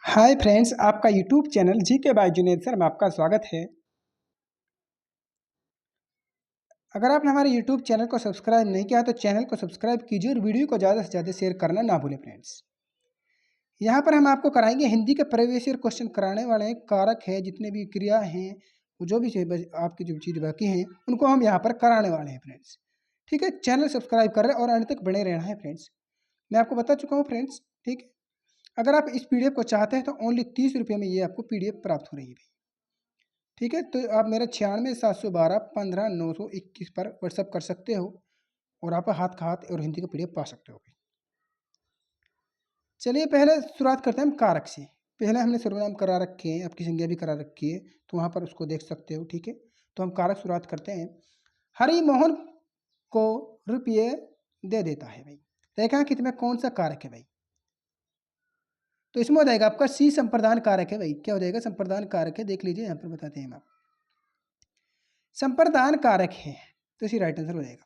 Hi friends, आपका YouTube channel GK by Junaid sir में आपका स्वागत है। अगर आपने हमारे यूट्यूब चैनल को सब्सक्राइब नहीं किया तो चैनल को सब्सक्राइब कीजिए और वीडियो को ज़्यादा से ज़्यादा शेयर करना ना भूलें फ्रेंड्स। यहाँ पर हम आपको कराएंगे हिंदी के प्रीवियस ईयर क्वेश्चन कराने वाले हैं। कारक है, जितने भी क्रिया हैं, जो भी आपकी जो चीज़ बाकी हैं उनको हम यहाँ पर कराने वाले हैं फ्रेंड्स। ठीक है, चैनल सब्सक्राइब कर रहे हैं और अंत तक बने रहना है फ्रेंड्स। मैं आपको बता चुका हूँ फ्रेंड्स। ठीक है, अगर आप इस पीडीएफ को चाहते हैं तो ओनली 30 रुपये में ये आपको पीडीएफ प्राप्त हो रही है भाई। ठीक है, तो आप मेरा 96 712 15 921 पर व्हाट्सअप कर सकते हो और आप हाथ का हाथ और हिंदी का पीडीएफ पा सकते हो। चलिए पहले शुरुआत करते हैं हम कारक से। पहले हमने सर्वनाम करा रखे हैं, आपकी संज्ञा भी करा रखी है, तो वहाँ पर उसको देख सकते हो। ठीक है, तो हम कारक शुरुआत करते हैं। हरि मोहन को रुपये दे देता है भाई। रेखांकित में कौन सा कारक है भाई? तो इसमें हो जाएगा आपका सी, संप्रदान कारक है भाई। क्या हो जाएगा? संप्रदान कारक है। देख लीजिए, यहाँ पर बताते हैं हम आप। संप्रदान कारक है तो इसी राइट आंसर हो जाएगा।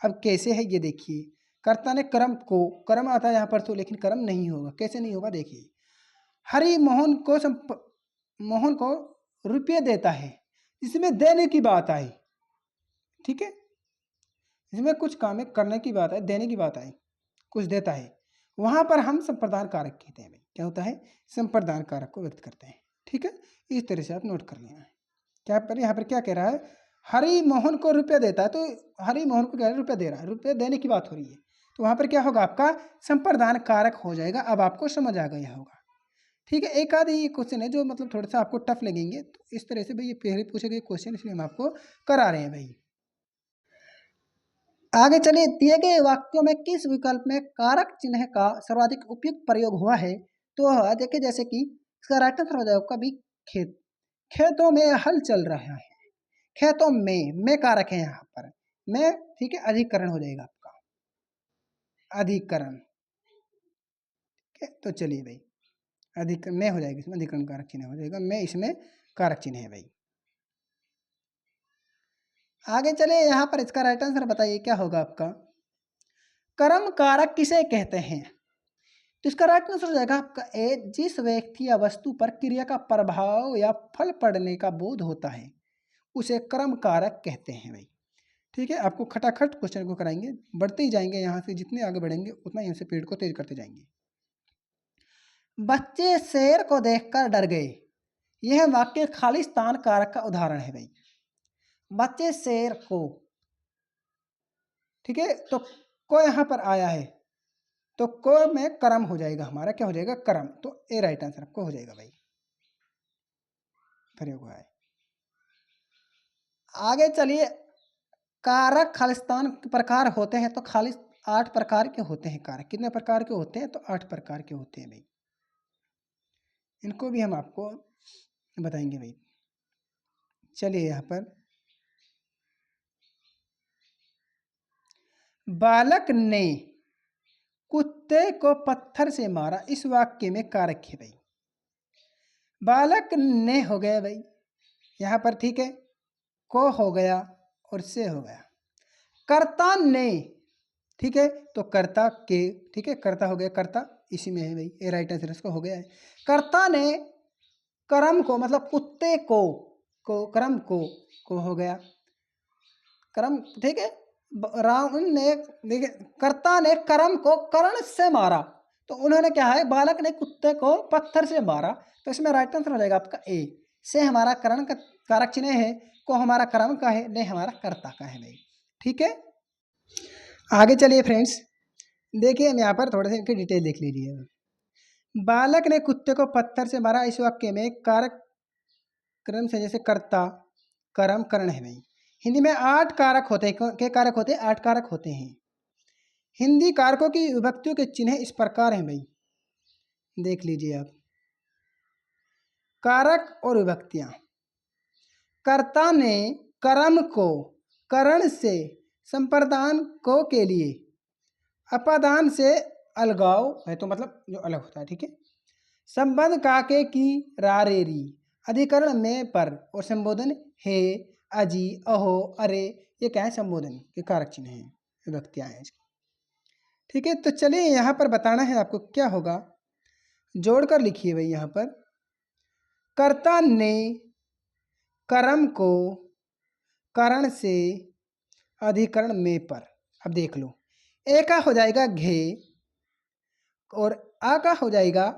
अब कैसे है ये देखिए। कर्ता ने कर्म को, कर्म आता है यहाँ पर तो, लेकिन कर्म नहीं होगा। कैसे नहीं होगा देखिए। हरि मोहन को मोहन को रुपये देता है, इसमें देने की बात आई। ठीक है, इसमें कुछ काम करने की बात है, देने की बात आई, कुछ देता है। वहां पर हम संप्रदान कारक कहते हैं भाई। क्या होता है? संप्रदान कारक को व्यक्त करते हैं। ठीक है, इस तरह से आप नोट कर लेना है। क्या पर यहाँ पर क्या कह रहा है? हरि मोहन को रुपया देता है, तो हरि मोहन को क्या है? रुपया दे रहा है, रुपया देने की बात हो रही है, तो वहां पर क्या होगा? आपका संप्रदान कारक हो जाएगा। अब आपको समझ आ गया होगा। ठीक है, एक आधे ये क्वेश्चन है जो मतलब थोड़ा सा आपको टफ लगेंगे, तो इस तरह से भाई ये पहले पूछे गए क्वेश्चन, इसलिए हम आपको करा रहे हैं भाई। आगे चलिए, दिए गए वाक्यों में किस विकल्प में कारक चिन्ह का सर्वाधिक उपयुक्त प्रयोग हुआ है? तो देखिए, जैसे कि इसका राइट आंसर हो जाएगा कभी खेत, खेतों में हल चल रहा है। खेतों में कारक है यहाँ पर, में। ठीक है, अधिकरण हो जाएगा आपका, अधिकरण। ठीक है, तो चलिए भाई, अधिक में हो जाएगा, इसमें अधिकरण कारक चिन्ह हो जाएगा, में इसमें कारक चिन्ह है भाई। आगे चले, यहाँ पर इसका राइट आंसर बताइए क्या होगा आपका? कर्म कारक किसे कहते हैं? तो इसका राइट आंसर हो जाएगा आपका ए, जिस व्यक्ति या वस्तु पर क्रिया का प्रभाव या फल पड़ने का बोध होता है उसे कर्म कारक कहते हैं भाई। ठीक है, आपको खटाखट क्वेश्चन को कराएंगे, बढ़ते ही जाएंगे। यहाँ से जितने आगे बढ़ेंगे उतना ही स्पीड को तेज करते जाएंगे। बच्चे शेर को देखकर डर गए, यह वाक्य खालिस्तान कारक का उदाहरण है भाई। बच्चे शेर को, ठीक है, तो को यहाँ पर आया है, तो को में कर्म हो जाएगा हमारा। क्या हो जाएगा? कर्म। तो ए राइट आंसर आपको हो जाएगा भाई, प्रयोग हुआ है। आगे चलिए, कारक खालिस्तान प्रकार होते हैं, तो खालिस 8 प्रकार के होते हैं कारक। कितने प्रकार के होते हैं? तो 8 प्रकार के होते हैं भाई। इनको भी हम आपको बताएंगे भाई। चलिए, यहाँ पर बालक ने कुत्ते को पत्थर से मारा, इस वाक्य में कारक है भाई। बालक ने हो गया भाई यहाँ पर। ठीक है, को हो गया और से हो गया। कर्ता ने, ठीक है, तो कर्ता के, ठीक है, कर्ता हो गया, कर्ता इसी में है भाई। ये राइट आंसर इसका हो गया है। कर्ता ने कर्म को, मतलब कुत्ते को कर्म को हो गया कर्म। ठीक है, राम ने, देखिए, कर्ता ने कर्म को कर्ण से मारा, तो उन्होंने क्या है? बालक ने कुत्ते को पत्थर से मारा, तो इसमें राइट आंसर हो जाएगा आपका ए। से हमारा कर्ण का कारक चिन्ह है, को हमारा कर्म का है, ने हमारा कर्ता का है भाई। ठीक है, आगे चलिए फ्रेंड्स। देखिए, हम यहाँ पर थोड़े से इनकी डिटेल देख लीजिए। बालक ने कुत्ते को पत्थर से मारा, इस वाक्य में कारक क्रम से जैसे कर्ता, कर्म, कर्ण है भाई। हिंदी में 8 कारक होते हैं। क्या कारक होते हैं? 8 कारक होते हैं। हिंदी कारकों की विभक्तियों के चिन्ह इस प्रकार हैं भाई, देख लीजिए आप। कारक और विभक्तियां। कर्ता ने कर्म को करण से, संप्रदान को के लिए, अपादान से अलगाव है, तो मतलब जो अलग होता है। ठीक है, संबंध काके की रारेरी, अधिकरण में पर, और संबोधन हे, अजी, अहो, अरे, ये क्या है? संबोधन के कारक चिन्ह हैं, विभक्तियां हैं इसकी। ठीक है, तो चलिए यहाँ पर बताना है आपको क्या होगा। जोड़कर लिखिए भाई यहाँ पर, कर्ता ने कर्म को करण से अधिकरण में पर। अब देख लो, ए का हो जाएगा घे और आ का हो जाएगा,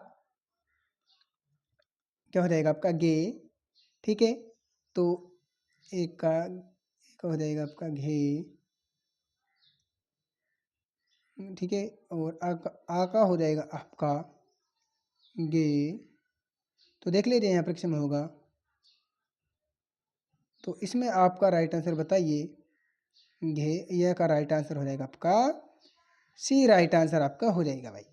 क्या हो जाएगा आपका गे, ठीक है। तो एक का हो जाएगा आपका घे, ठीक है, और आ का हो जाएगा आपका गे। तो देख लीजिए यहाँ पर किसमें होगा, तो इसमें आपका राइट आंसर बताइए। घे, यह का राइट आंसर हो जाएगा आपका सी, राइट आंसर आपका हो जाएगा भाई।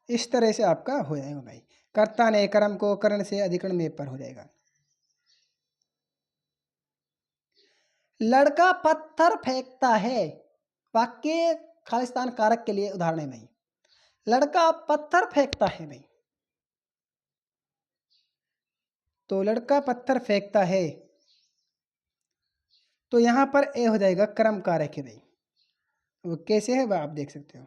इस तरह से आपका हो जाएगा भाई, कर्ता ने कर्म को करण से अधिकरण में पर हो जाएगा। लड़का पत्थर फेंकता है, वाक्य खालिस्तान कारक के लिए उदाहरण है भाई। लड़का पत्थर फेंकता है भाई, तो लड़का पत्थर फेंकता है, तो यहां पर ए हो जाएगा कर्म कारक है भाई। वो कैसे है वह आप देख सकते हो।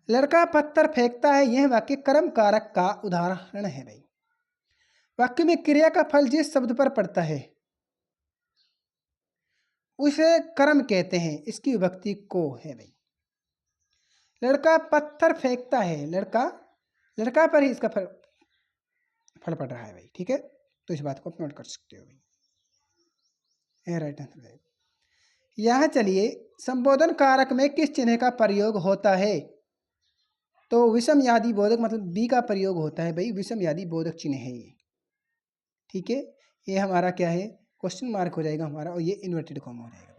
लड़का पत्थर फेंकता है, यह वाक्य कर्म कारक का उदाहरण है भाई। वाक्य में क्रिया का फल जिस शब्द पर पड़ता है उसे कर्म कहते हैं, इसकी विभक्ति को है भाई। लड़का पत्थर फेंकता है, लड़का पर ही इसका फल पड़ रहा है भाई, ठीक है। तो इस बात को आप नोट कर सकते हो भाई, यह राइट आंसर है। यहाँ चलिए, संबोधन कारक में किस चिन्ह का प्रयोग होता है, तो विषम यादि बोधक मतलब बी का प्रयोग होता है भाई, विषम यादि बोधक चिन्ह है ये, ठीक है। ये हमारा क्या है, क्वेश्चन मार्क हो जाएगा हमारा, और ये इन्वर्टेड कॉमा हो जाएगा भाई।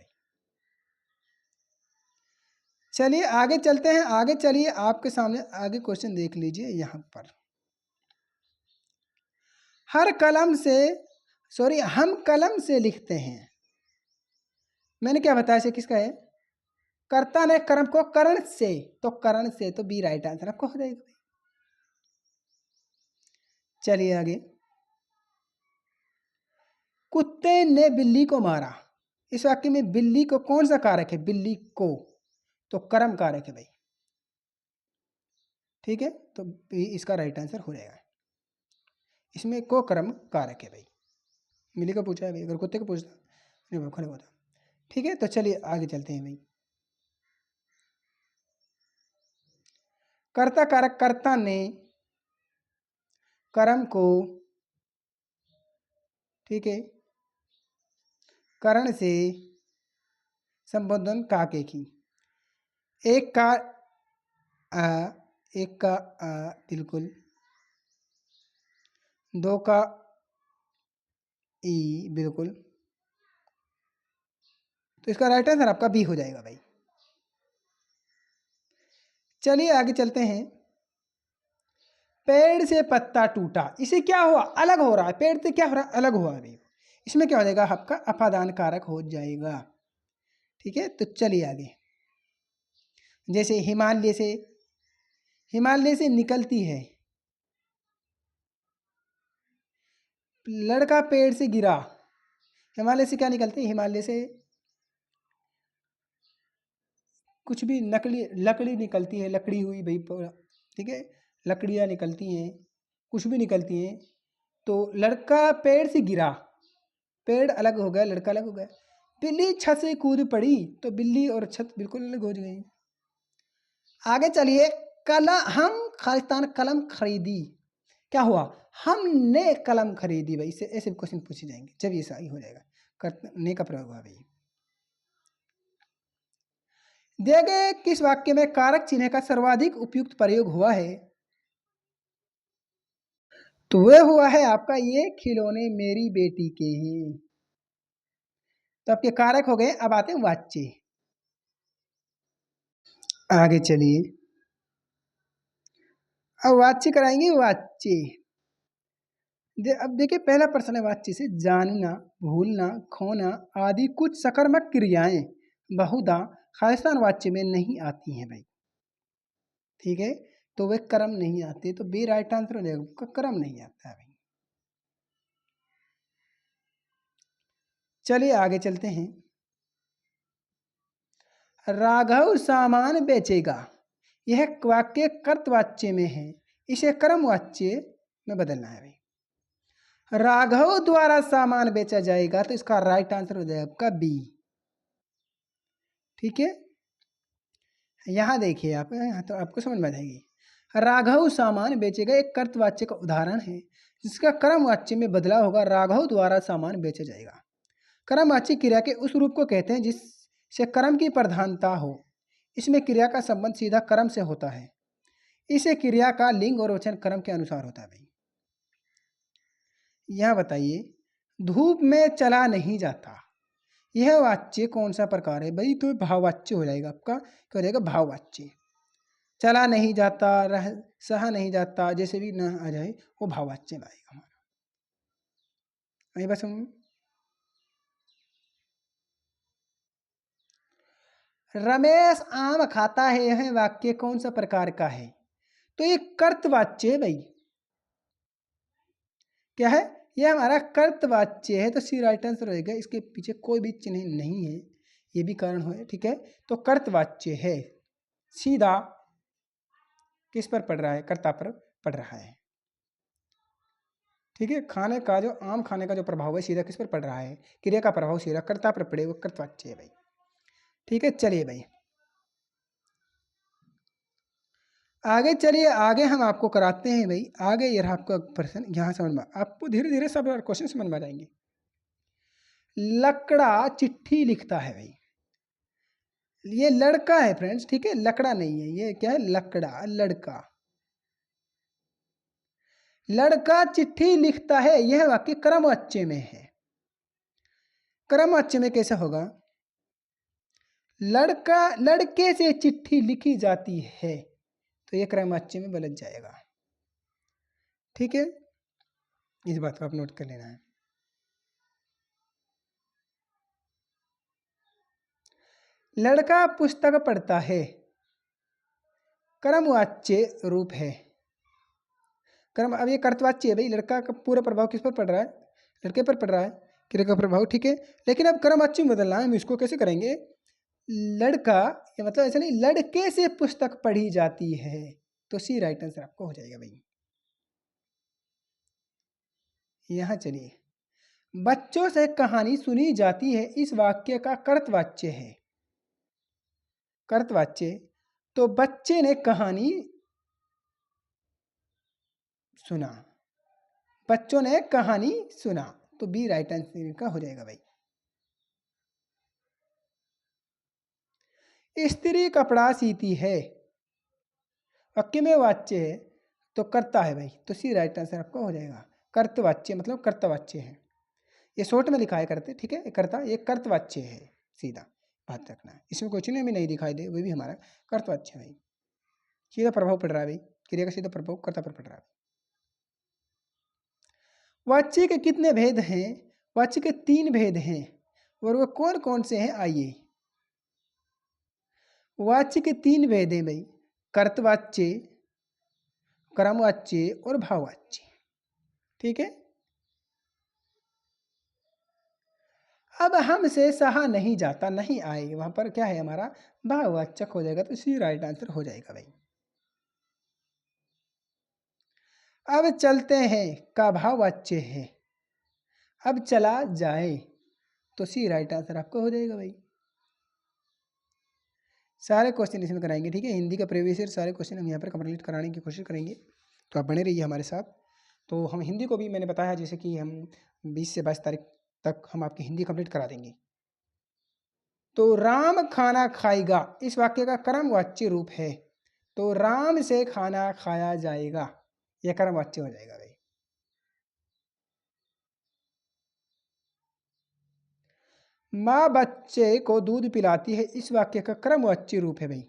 चलिए आगे चलते हैं, आगे चलिए आपके सामने आगे क्वेश्चन देख लीजिए। यहाँ पर हम कलम से लिखते हैं, मैंने क्या बताया इसे किसका है, कर्ता ने कर्म को करण से, तो करण से तो बी राइट आंसर आपको हो जाएगा। चलिए आगे, कुत्ते ने बिल्ली को मारा, इस वाक्य में बिल्ली को कौन सा कारक है, बिल्ली को, तो कर्म कारक है भाई, ठीक है। तो बी इसका राइट आंसर हो जाएगा, इसमें को कर्म कारक है भाई। बिल्ली को पूछा है भाई, अगर कुत्ते को पूछता नहीं खड़े होता, ठीक है। तो चलिए आगे चलते हैं भाई। कर्ता कारक, कर्ता ने कर्म को, ठीक है, करण से संबोधन काके की, एक का आ, एक का आ, बिल्कुल, दो का ई, बिल्कुल। तो इसका राइट आंसर आपका बी हो जाएगा भाई। चलिए आगे चलते हैं। पेड़ से पत्ता टूटा, इसे क्या हुआ, अलग हो रहा है, पेड़ से क्या हो रहा है, अलग हुआ भाई। इसमें क्या हो जाएगा आपका अपादान कारक हो जाएगा, ठीक है। तो चलिए आगे, जैसे हिमालय से निकलती है, लड़का पेड़ से गिरा, हिमालय से क्या निकलती है, हिमालय से कुछ भी लकड़ी निकलती है, लकड़ी हुई भाई, ठीक है, लकड़ियाँ निकलती हैं, कुछ भी निकलती हैं। तो लड़का पेड़ से गिरा, पेड़ अलग हो गया, लड़का अलग हो गया। बिल्ली छत से कूद पड़ी, तो बिल्ली और छत बिल्कुल अलग हो गई। आगे चलिए, हम खालिस्तान कलम खरीदी, क्या हुआ, हमने कलम खरीदी भाई, इससे ऐसे क्वेश्चन पूछे जाएंगे जब ये सही हो जाएगा, करने का प्रयोग हुआ भाई। दिए गए किस वाक्य में कारक चिन्ह का सर्वाधिक उपयुक्त प्रयोग हुआ है, तो वह हुआ है आपका ये खिलौने मेरी बेटी के हैं। तो आपके कारक हो गए, अब आते हैं वाच्य। आगे चलिए, अब वाच्य कराएंगे, वाच्य। अब देखिए, पहला प्रश्न है वाच्य से, जानना, भूलना, खोना आदि कुछ सकर्मक क्रियाएं बहुधा खालिस्तान वाच्य में नहीं आती हैं भाई, ठीक है। तो वे कर्म नहीं आते, तो बी राइट आंसर हो जाएगा, कर्म नहीं आता है भाई। चलिए आगे चलते हैं। राघव सामान बेचेगा, यह वाक्य कर्तवाच्य में है, इसे कर्मवाच्य में बदलना है भाई। राघव द्वारा सामान बेचा जाएगा तो इसका राइट आंसर हो जाएगा आपका बी। ठीक है, यहाँ देखिए आप, यहाँ तो आपको समझ में आ जाएगी। राघव सामान बेचेगा एक कर्तवाच्य का उदाहरण है जिसका कर्मवाच्य में बदला होगा राघव द्वारा सामान बेचा जाएगा। कर्मवाच्य क्रिया के उस रूप को कहते हैं जिससे कर्म की प्रधानता हो, इसमें क्रिया का संबंध सीधा कर्म से होता है, इसे क्रिया का लिंग और वचन कर्म के अनुसार होता है भाई। यह बताइए, धूप में चला नहीं जाता, यह वाच्य कौन सा प्रकार है भाई? तो भाववाच्य हो जाएगा आपका, क्या हो जाएगा? भाववाच्य। चला नहीं जाता, रह सहा नहीं जाता, जैसे भी ना आ जाए वो भाववाच्य में आएगा हमारा। आई बस हम रमेश आम खाता है, यह वाक्य कौन सा प्रकार का है? तो ये कर्तवाच्य है भाई। क्या है? यह हमारा कर्तवाच्य है, तो सी राइट आंसर रहेगा। इसके पीछे कोई भी चिन्ह नहीं है, ये भी कारण हो, ठीक है। तो कर्तवाच्य है, सीधा किस पर पड़ रहा है? कर्ता पर पड़ रहा है। ठीक है, खाने का जो आम खाने का जो प्रभाव है सीधा किस पर पड़ रहा है? क्रिया का प्रभाव सीधा कर्ता पर पड़े, वो कर्तवाच्य है भाई। ठीक है, चलिए भाई आगे चलिए, आगे हम आपको कराते हैं भाई। आगे ये रहा आपका प्रश्न, यहाँ समझ में आपको धीरे धीरे सब क्वेश्चन समझ में आ जाएंगे। लकड़ा चिट्ठी लिखता है भाई, ये लड़का है फ्रेंड्स, ठीक है, लकड़ा नहीं है, ये क्या है? लकड़ा, लड़का। लड़का चिट्ठी लिखता है, यह वाक्य कर्मवाच्य में है। कर्मवाच्य में कैसे होगा? लड़का लड़के से चिट्ठी लिखी जाती है, तो यह कर्मवाच्य में बदल जाएगा। ठीक है, इस बात को आप नोट कर लेना है। लड़का पुस्तक पढ़ता है, कर्मवाच्य रूप है। कर्म, अब ये कर्तवाच्य है भाई, लड़का का पूरा प्रभाव किस पर पड़ रहा है? लड़के पर पड़ रहा है, क्रिया का प्रभाव, ठीक है। लेकिन अब कर्मवाच्य में बदलना है, हम इसको कैसे करेंगे? लड़का, ये मतलब ऐसा नहीं, लड़के से पुस्तक पढ़ी जाती है, तो सी राइट आंसर आपको हो जाएगा भाई। यहाँ चलिए, बच्चों से कहानी सुनी जाती है, इस वाक्य का कर्तवाच्य है। कर्तवाच्य, तो बच्चे ने कहानी सुना, बच्चों ने कहानी सुना, तो बी राइट आंसर का हो जाएगा भाई। स्त्री कपड़ा सीती है, वाक्य में वाच्य है, तो करता है भाई, तो सी राइट आंसर आपका हो जाएगा। कर्तवाच्य मतलब कर्तवाच्य है, ये शॉर्ट में लिखा है करते, ठीक है, कर्ता, ये कर्तवाच्य है, सीधा बात रखना है। इसमें कोई चिन्ह भी नहीं दिखाई दे, वो भी हमारा कर्तवाच्य है भाई। सीधा प्रभाव पड़ रहा है भाई, क्रिया का सीधा प्रभाव कर्ता पर पड़ रहा है। वाच्य के कितने भेद हैं? वाच्य के 3 भेद हैं, और वो कौन कौन से हैं? आइए, वाच्य के 3 भेद हैं भाई, कर्तवाच्य, कर्मवाच्य और भाववाच्य। ठीक है, अब हमसे सहा नहीं जाता, नहीं आए, वहां पर क्या है हमारा? भाववाचक हो जाएगा, तो सी राइट आंसर हो जाएगा भाई। अब चलते हैं का भाववाच्य है, अब चला जाए, तो सी राइट आंसर आपका हो जाएगा भाई। सारे क्वेश्चन इसमें कराएंगे, ठीक है, हिंदी का प्रीवियस ईयर सारे क्वेश्चन हम यहाँ पर कंप्लीट कराने की कोशिश करेंगे, तो आप बने रहिए हमारे साथ। तो हम हिंदी को भी मैंने बताया, जैसे कि हम 20 से 22 तारीख तक हम आपकी हिंदी कंप्लीट करा देंगे। तो राम खाना खाएगा, इस वाक्य का कर्मवाच्य रूप है, तो राम से खाना खाया जाएगा, यह कर्मवाच्य हो जाएगा भाई। माँ बच्चे को दूध पिलाती है, इस वाक्य का कर्मवाच्य रूप है भाई।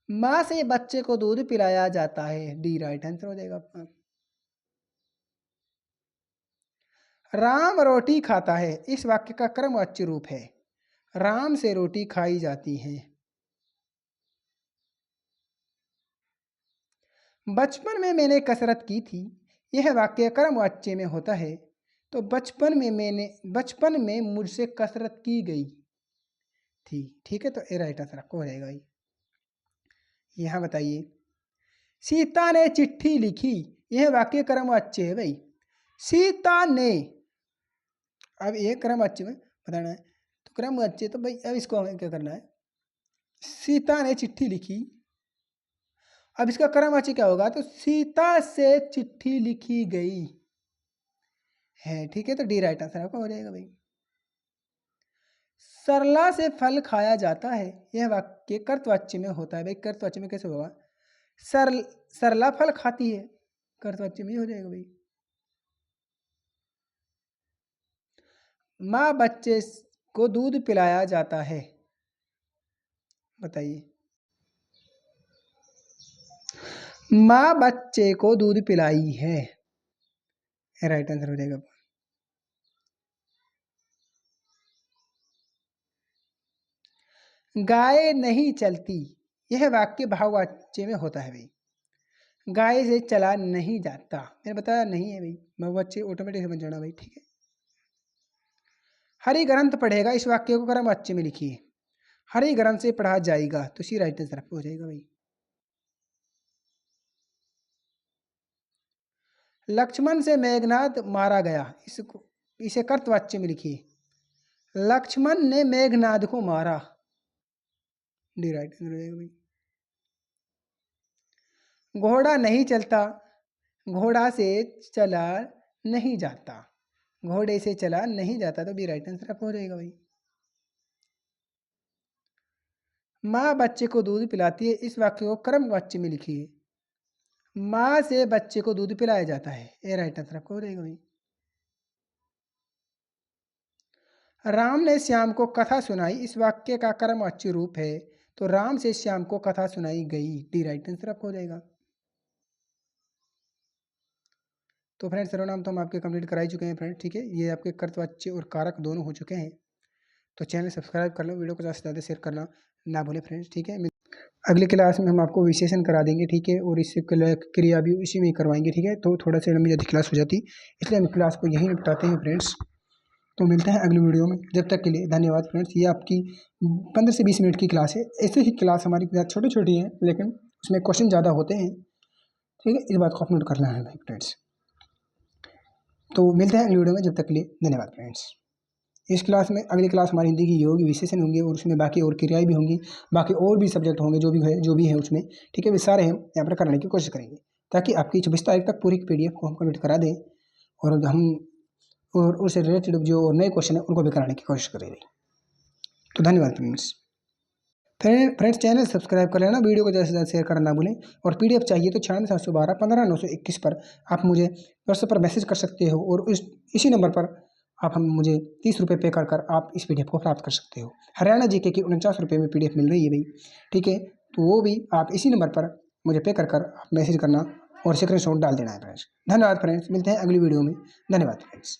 माँ से बच्चे को दूध पिलाया जाता है, डी राइट आंसर हो जाएगा आपका। राम रोटी खाता है, इस वाक्य का कर्मवाच्य रूप है, राम से रोटी खाई जाती है। बचपन में मैंने कसरत की थी, यह वाक्य कर्मवाच्य में होता है, तो बचपन में मुझसे कसरत की गई। लिखी। ठीक है, तो ए राइट आंसर आपको हो जाएगा भाई। यहाँ बताइए, सीता ने चिट्ठी लिखी, यह वाक्य क्रमवाच्य है भाई। सीता ने, अब ये क्रमवाच्य में बताना है, तो क्रमवाच्य तो भाई अब इसको हमें क्या करना है, सीता ने चिट्ठी लिखी, अब इसका क्रमवाच्य क्या होगा, तो सीता से चिट्ठी लिखी गई है। ठीक है, तो डी राइट आंसर आपका हो जाएगा भाई। सरला से फल खाया जाता है, यह वाक्य कर्तवाच्य में होता है भाई। कर्तवाच्य में कैसे होगा, सरला फल खाती है, कर्तवाच्य में हो जाएगा भाई। माँ बच्चे को दूध पिलाया जाता है, बताइए। माँ बच्चे को दूध पिलाई है, राइट आंसर हो जाएगा। गाय नहीं चलती, यह वाक्य बहुवचन में होता है भाई। गाय से चला नहीं जाता, मैंने बताया नहीं है भाई, बहुवचन ऑटोमेटिक समझ जाना भाई। ठीक है, हरि ग्रंथ पढ़ेगा, इस वाक्य को क्रमवाच्य में लिखिए। हरि ग्रंथ से पढ़ा जाएगा, तो सी राइट आंसर हो जाएगा भाई। लक्ष्मण से मेघनाद मारा गया, इसको इसे कर्तवाच्य में लिखिए। लक्ष्मण ने मेघनाद को मारा, डी राइट आंसर हो जाएगा भाई। घोड़ा नहीं चलता, घोड़ा से चला नहीं जाता, घोड़े से चला नहीं जाता, तो बी राइट आंसर आपको हो जाएगा भाई। माँ बच्चे को दूध पिलाती है, इस वाक्य को क्रमवाच्य में लिखिए। माँ से बच्चे को दूध पिलाया जाता है, ए राइट आंसर आपको हो जाएगा भाई। राम ने श्याम को कथा सुनाई, इस वाक्य का क्रमवाच्य रूप है, तो राम से श्याम को कथा सुनाई गई, डी राइट आंसर आपको हो जाएगा। तो फ्रेंड्स, सर्वनाम तो हम आपके कंप्लीट करा ही चुके हैं फ्रेंड्स। ठीक है, ये आपके कर्तवाच्य और कारक दोनों हो चुके हैं। तो चैनल सब्सक्राइब कर लो, वीडियो को ज़्यादा से ज़्यादा शेयर करना ना भूलें फ्रेंड्स। ठीक है, अगली क्लास में हम आपको विशेषण करा देंगे। ठीक है, और इससे क्रिया भी इसी में ही करवाएंगे। ठीक है, तो थोड़ा सा लंबी ज़्यादा क्लास हो जाती, इसलिए हम क्लास को यहीं निपटाते हैं फ्रेंड्स। तो मिलते हैं अगली वीडियो में, जब तक के लिए धन्यवाद फ्रेंड्स। ये आपकी 15 से 20 मिनट की क्लास है। ऐसे ही क्लास हमारी छोटी छोटी हैं, लेकिन उसमें क्वेश्चन ज़्यादा होते हैं। ठीक है, इस बात को आप नोट करना है भाई फ्रेंड्स। तो मिलते हैं अगली वीडियो में, जब तक के लिए धन्यवाद फ्रेंड्स। इस क्लास में, अगली क्लास हमारी हिंदी की योगी विशेषण होंगे, और उसमें बाकी और क्रियाएं भी होंगी, बाकी और भी सब्जेक्ट होंगे जो भी है उसमें। ठीक है, वे सारे हम यहाँ पर कराने की कोशिश करेंगे, ताकि आपकी 24 तारीख तक पूरी PDF को हम कंप्लीट करा दें, और हम और उससे रिलेटेड जो नए क्वेश्चन है उनको भी कराने की कोशिश करेंगे। तो धन्यवाद फ्रेंड्स, चैनल सब्सक्राइब कर लेना, वीडियो को ज़्यादा से ज़्यादा शेयर करना ना भूलें। और PDF चाहिए तो 9612 15921 पर आप मुझे व्हाट्सएप पर मैसेज कर सकते हो, और इसी नंबर पर आप हम मुझे 30 रुपये पे कर आप इस PDF को प्राप्त कर सकते हो। हरियाणा GK की 49 रुपये में PDF मिल रही है भाई। ठीक है, तो वो भी आप इसी नंबर पर मुझे पे कर आप मैसेज करना और स्क्रीनशॉट डाल देना है फ्रेंड्स। धन्यवाद फ्रेंड्स, मिलते हैं अगली वीडियो में। धन्यवाद फ्रेंड्स।